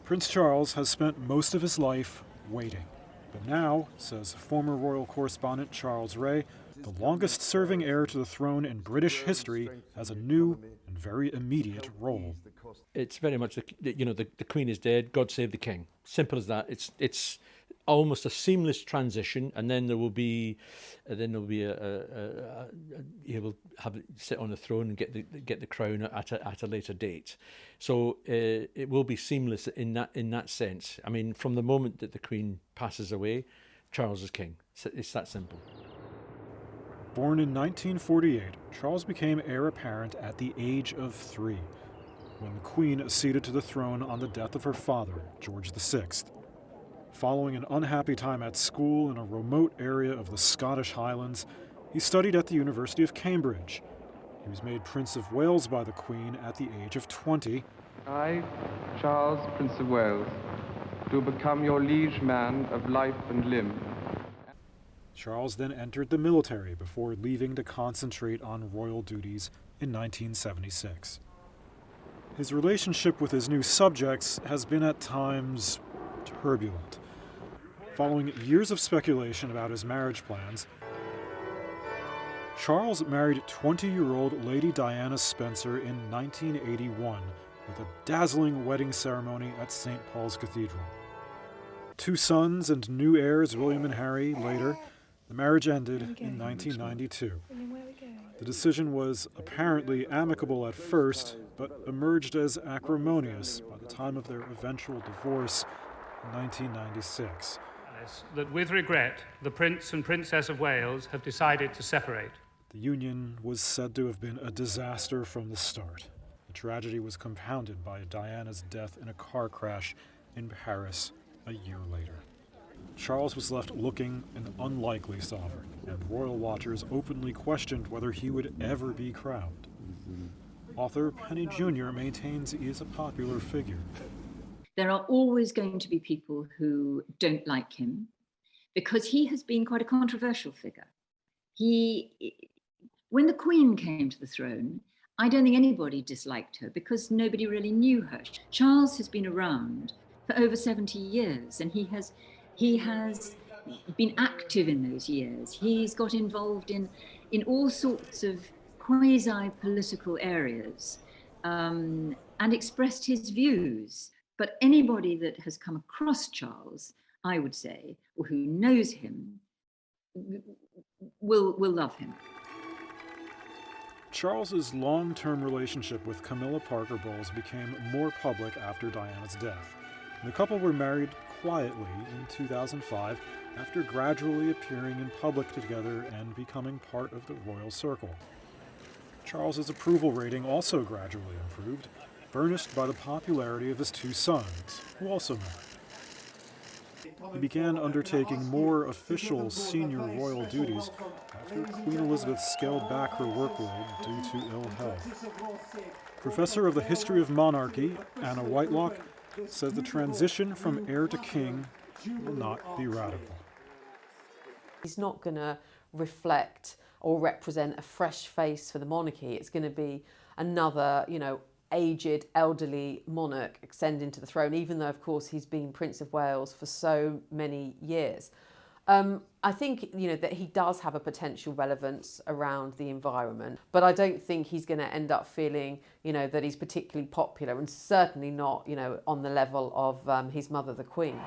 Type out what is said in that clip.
Prince Charles has spent most of his life waiting. But now, says former royal correspondent Charles Ray, the longest-serving heir to the throne in British history has a new and very immediate role. It's very much, the Queen is dead, God save the King. Simple as that. It's almost a seamless transition, and then there will be he will have sit on the throne and get the crown at a later date. So it will be seamless in that sense. I mean, from the moment that the Queen passes away, Charles is king. It's that simple. Born in 1948, Charles became heir apparent at the age of 3, when the Queen acceded to the throne on the death of her father, George VI. Following an unhappy time at school in a remote area of the Scottish Highlands, he studied at the University of Cambridge. He was made Prince of Wales by the Queen at the age of 20. I, Charles, Prince of Wales, do become your liege man of life and limb. Charles then entered the military before leaving to concentrate on royal duties in 1976. His relationship with his new subjects has been at times turbulent. Following years of speculation about his marriage plans, Charles married 20-year-old Lady Diana Spencer in 1981 with a dazzling wedding ceremony at St. Paul's Cathedral. 2 sons and new heirs, William and Harry, later. The marriage ended in 1992. The decision was apparently amicable at first, but emerged as acrimonious by the time of their eventual divorce in 1996. That with regret, the Prince and Princess of Wales have decided to separate. The union was said to have been a disaster from the start. The tragedy was compounded by Diana's death in a car crash in Paris a year later. Charles was left looking an unlikely sovereign, and royal watchers openly questioned whether he would ever be crowned. Author Penny Jr. maintains he is a popular figure. There are always going to be people who don't like him because he has been quite a controversial figure. When the Queen came to the throne, I don't think anybody disliked her because nobody really knew her. Charles has been around for over 70 years, and he has been active in those years. He's got involved in all sorts of quasi-political areas and expressed his views. But anybody that has come across Charles, I would say, or who knows him, will love him. Charles's long-term relationship with Camilla Parker Bowles became more public after Diana's death. The couple were married quietly in 2005 after gradually appearing in public together and becoming part of the royal circle. Charles's approval rating also gradually improved, burnished by the popularity of his 2 sons, who also married. He began undertaking more official senior royal duties after Queen Elizabeth scaled back her workload due to ill health. Professor of the History of Monarchy, Anna Whitelock, says the transition from heir to king will not be radical. He's not going to reflect or represent a fresh face for the monarchy. It's going to be another, aged, elderly monarch ascending to the throne, even though, of course, he's been Prince of Wales for so many years. I think, that he does have a potential relevance around the environment, but I don't think he's going to end up feeling, that he's particularly popular, and certainly not, on the level of his mother, the Queen.